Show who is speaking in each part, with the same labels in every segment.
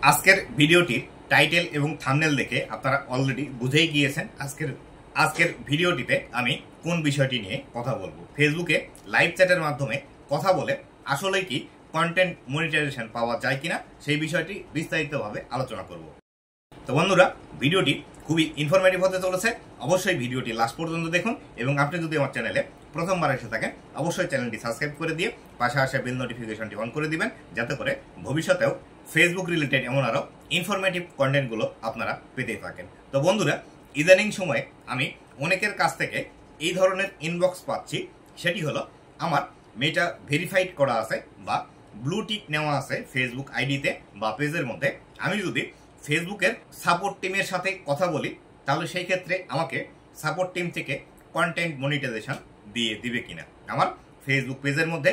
Speaker 1: আজকের ভিডিওটির টাইটেল এবং থাম্বনেল দেখে আপনারা অলরেডি বুঝেই গিয়েছেন আজকের ভিডিওটিতে আমি কোন বিষয়টি নিয়ে কথা বলবো। ফেসবুকে লাইভ চ্যাটের মাধ্যমে কথা বলে আসলে কি কন্টেন্ট মনিটাইজেশন পাওয়া যায় কিনা সেই বিষয়টি বিস্তারিতভাবে আলোচনা করব। তো বন্ধুরা, ভিডিওটি খুবই ইনফরমেটিভ হতে চলেছে। অবশ্যই ভিডিওটি লাস্ট পর্যন্ত দেখুন এবং আপনি যদি আমার চ্যানেলে প্রথমবার এসে থাকেন অবশ্যই চ্যানেলটি সাবস্ক্রাইব করে দিয়ে পাশে আসা বেল নোটিফিকেশনটি অন করে দিবেন, যাতে করে ভবিষ্যতেও ফেসবুক রিলেটেড এমন আরও ইনফরমেটিভ কন্টেন্টগুলো আপনারা পেতে থাকেন। তো বন্ধুরা, ইদানিং সময়ে আমি অনেকের কাছ থেকে এই ধরনের ইনবক্স পাচ্ছি, সেটি হলো আমার মেটা ভেরিফাইড করা আছে বা ব্লু টিক নেওয়া আছে ফেসবুক আইডিতে বা পেজের মধ্যে। আমি যদি ফেসবুকের সাপোর্ট টিমের সাথে কথা বলি তাহলে সেই ক্ষেত্রে আমাকে সাপোর্ট টিম থেকে কন্টেন্ট মনিটাইজেশন দিয়ে দিবে কিনা। আমার ফেসবুক পেজের মধ্যে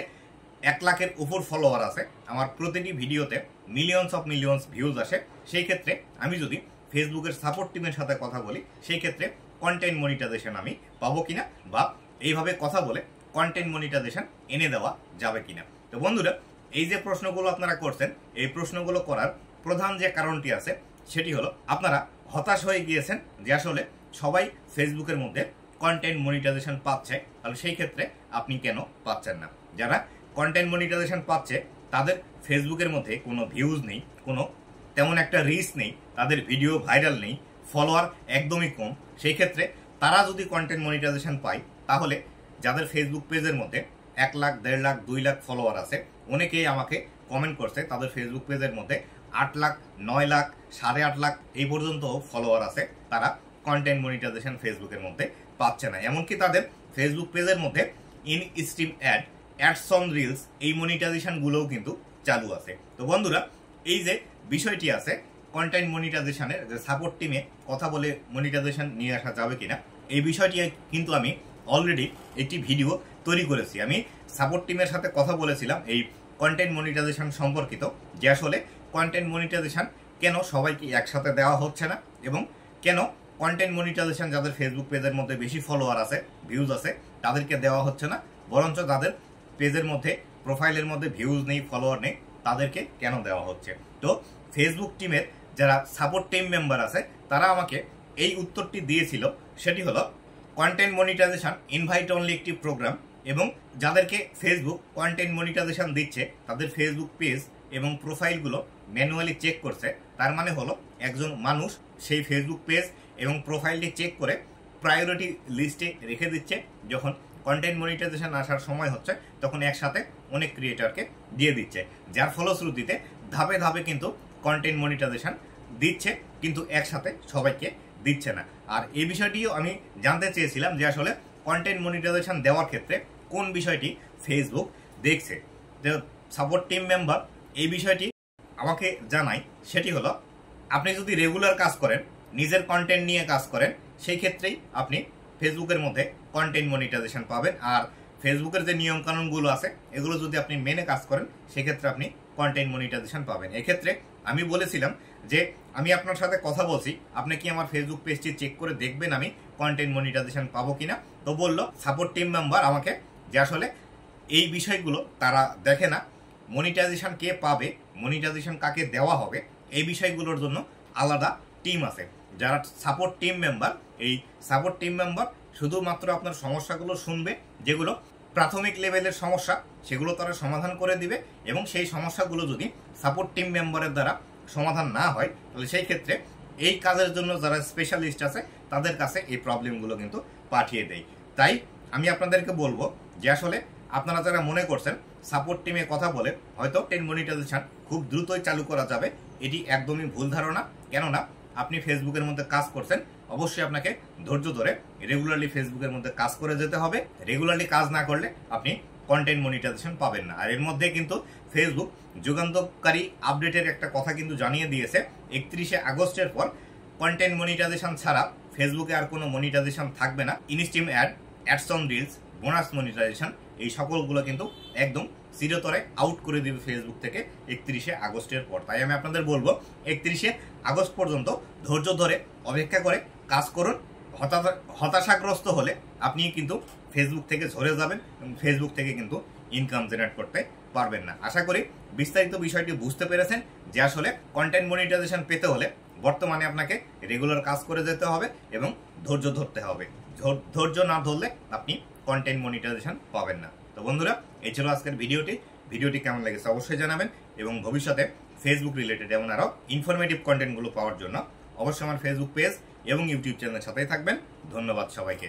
Speaker 1: 1 লাখের উপর ফলোয়ার আছে, আমার প্রতিটি ভিডিওতে মিলিয়নস ভিউজ আসে। সেই ক্ষেত্রে আমি যদি ফেসবুকের সাপোর্ট টিমের সাথে কথা বলি সেই ক্ষেত্রে কন্টেন্ট মনিটাইজেশন আমি পাবো কিনা বা এইভাবে কথা বলে কন্টেন্ট মনিটাইজেশন এনে দেওয়া যাবে কিনা। তো বন্ধুরা, এই যে প্রশ্নগুলো আপনারা করছেন, এই প্রশ্নগুলো করার প্রধান যে কারণটি আছে সেটি হলো আপনারা হতাশ হয়ে গিয়েছেন যে আসলে সবাই ফেসবুকের মধ্যে কন্টেন্ট মনিটাইজেশন পাচ্ছে, তাহলে সেই ক্ষেত্রে আপনি কেন পাচ্ছেন না। যারা কন্টেন্ট মনিটাইজেশন পাচ্ছে তাদের ফেসবুকের মধ্যে কোনো ভিউজ নেই, কোনো তেমন একটা রিচ নেই, তাদের ভিডিও ভাইরাল নেই, ফলোয়ার একদমই কম। সেই ক্ষেত্রে তারা যদি কন্টেন্ট মনিটাইজেশন পায় তাহলে যাদের ফেসবুক পেজের মধ্যে 1 লাখ, 1.5 লাখ, 2 লাখ ফলোয়ার আছে, অনেকেই আমাকে কমেন্ট করছে তাদের ফেসবুক পেজের মধ্যে 8 লাখ, 9 লাখ, 8.5 লাখ এই পর্যন্ত ফলোয়ার আছে, তারা কন্টেন্ট মনিটাইজেশন ফেসবুকের মধ্যে পাচ্ছে না। এমনকি তাদের ফেসবুক পেজের মধ্যে in stream ads on reels এই মনিটাইজেশনগুলোও কিন্তু চালু আছে। তো বন্ধুরা, এই যে বিষয়টি আছে কন্টেন্ট মনিটাইজেশনের, যে সাপোর্ট টিমে কথা বলে মনিটাইজেশন নিয়ে আসা যাবে কিনা, এই বিষয়টি কিন্তু আমি অলরেডি একটি ভিডিও তৈরি করেছি। আমি সাপোর্ট টিমের সাথে কথা বলেছিলাম এই কন্টেন্ট মনিটাইজেশন সম্পর্কিত, যে আসলে কন্টেন্ট মনিটাইজেশন কেন সবাইকে একসাথে দেওয়া হচ্ছে না এবং কেন কন্টেন্ট মনিটাইজেশন যাদের ফেসবুক পেজের মধ্যে বেশি ফলোয়ার আছে, ভিউজ আছে, তাদেরকে দেওয়া হচ্ছে না, বরঞ্চ যাদের পেজের মধ্যে প্রোফাইলের মধ্যে ভিউজ নেই, ফলোয়ার নেই, তাদেরকে কেন দেওয়া হচ্ছে। তো ফেসবুক টিমের যারা সাপোর্ট টিম মেম্বার আছে তারা আমাকে এই উত্তরটি দিয়েছিল, সেটি হলো কন্টেন্ট মনিটাইজেশন ইনভাইট অনলি একটি প্রোগ্রাম এবং যাদেরকে ফেসবুক কন্টেন্ট মনিটাইজেশন দিচ্ছে তাদের ফেসবুক পেজ এবং প্রোফাইলগুলো ম্যানুয়ালি চেক করছে। তার মানে হলো একজন মানুষ সেই ফেসবুক পেজ এবং প্রোফাইলটি চেক করে প্রায়োরিটি লিস্টে রেখে দিচ্ছে। যখন কন্টেন্ট মনিটাইজেশন আসার সময় হচ্ছে তখন একসাথে অনেক ক্রিয়েটরকে দিয়ে দিচ্ছে, যার ফলশ্রুতিতে ধাপে ধাপে কিন্তু কন্টেন্ট মনিটাইজেশন দিচ্ছে, কিন্তু একসাথে সবাইকে দিচ্ছে না। আর এই বিষয়টিও আমি জানতে চেয়েছিলাম যে আসলে কন্টেন্ট মনিটাইজেশন দেওয়ার ক্ষেত্রে কোন বিষয়টি ফেসবুক দেখছে। যে সাপোর্ট টিম মেম্বার এই বিষয়টি আমাকে জানায়, সেটি হলো আপনি যদি রেগুলার কাজ করেন, নিজের কন্টেন্ট নিয়ে কাজ করেন, সেই ক্ষেত্রেই আপনি ফেসবুকের মধ্যে কন্টেন্ট মনিটাইজেশন পাবেন। আর ফেসবুকের যে নিয়ম কানুনগুলো আছে এগুলো যদি আপনি মেনে কাজ করেন সেক্ষেত্রে আপনি কন্টেন্ট মনিটাইজেশন পাবেন। এক্ষেত্রে আমি বলেছিলাম যে আমি আপনার সাথে কথা বলছি, আপনি কি আমার ফেসবুক পেজটি চেক করে দেখবেন আমি কন্টেন্ট মনিটাইজেশন পাবো কিনা। তো বললো সাপোর্ট টিম মেম্বার আমাকে যে আসলে এই বিষয়গুলো তারা দেখে না, মনিটাইজেশন কে পাবে, মনিটাইজেশন কাকে দেওয়া হবে, এই বিষয়গুলোর জন্য আলাদা টিম আছে যারা সাপোর্ট টিম মেম্বার। এই সাপোর্ট টিম মেম্বার শুধুমাত্র আপনার সমস্যাগুলো শুনবে, যেগুলো প্রাথমিক লেভেলের সমস্যা সেগুলো তারা সমাধান করে দিবে এবং সেই সমস্যাগুলো যদি সাপোর্ট টিম মেম্বারের দ্বারা সমাধান না হয় তাহলে সেই ক্ষেত্রে এই কাজের জন্য যারা স্পেশালিস্ট আছে তাদের কাছে এই প্রবলেমগুলো কিন্তু পাঠিয়ে দেয়। তাই আমি আপনাদেরকে বলবো যে আসলে আপনারা যারা মনে করছেন সাপোর্ট টিমে কথা বলে হয়তো মনিটাইজেশন খুব দ্রুতই চালু করা যাবে, এটি একদমই ভুল ধারণা। কেননা আপনি ফেসবুকের মধ্যে কাজ করছেন, অবশ্যই আপনাকে ধৈর্য ধরে রেগুলারলি ফেসবুকের মধ্যে কাজ করে যেতে হবে। রেগুলারলি কাজ না করলে আপনি কন্টেন্ট মনিটাইজেশন পাবেন না। আর এর মধ্যে কিন্তু ফেসবুক যুগান্তকারী আপডেটের একটা কথা কিন্তু জানিয়ে দিয়েছে, 31শে আগস্টের পর কন্টেন্ট মনিটাইজেশন ছাড়া ফেসবুকে আর কোনো মনিটাইজেশন থাকবে না। Instream ads on reels, bonus monetization এই সকলগুলো কিন্তু একদম চিরতরে আউট করে দিবে ফেসবুক থেকে 31শে আগস্টের পর। তাই আমি আপনাদের বলবো 31শে আগস্ট পর্যন্ত ধৈর্য ধরে অপেক্ষা করে কাজ করুন। হতাশাগ্রস্ত হলে আপনি কিন্তু ফেসবুক থেকে ঝরে যাবেন এবং ফেসবুক থেকে কিন্তু ইনকাম জেনারেট করতে পারবেন না। আশা করি বিস্তারিত বিষয়টি বুঝতে পেরেছেন। যে আসলে কন্টেন্ট মনিটাইজেশন পেতে হলে বর্তমানে আপনাকে রেগুলার কাজ করে যেতে হবে এবং ধৈর্য ধরতে হবে। ধৈর্য না ধরলে আপনি কন্টেন্ট মনিটাইজেশন পাবেন না। তো বন্ধুরা, এই ছিল আজকের ভিডিওটি কেমন লেগেছে অবশ্যই জানাবেন এবং ভবিষ্যতে ফেসবুক রিলেটেড এমন আরও ইনফরমেটিভ কন্টেন্টগুলো পাওয়ার জন্য অবশ্যই আমার ফেসবুক পেজ এবং ইউটিউব চ্যানেলের সাথেই থাকবেন। ধন্যবাদ সবাইকে।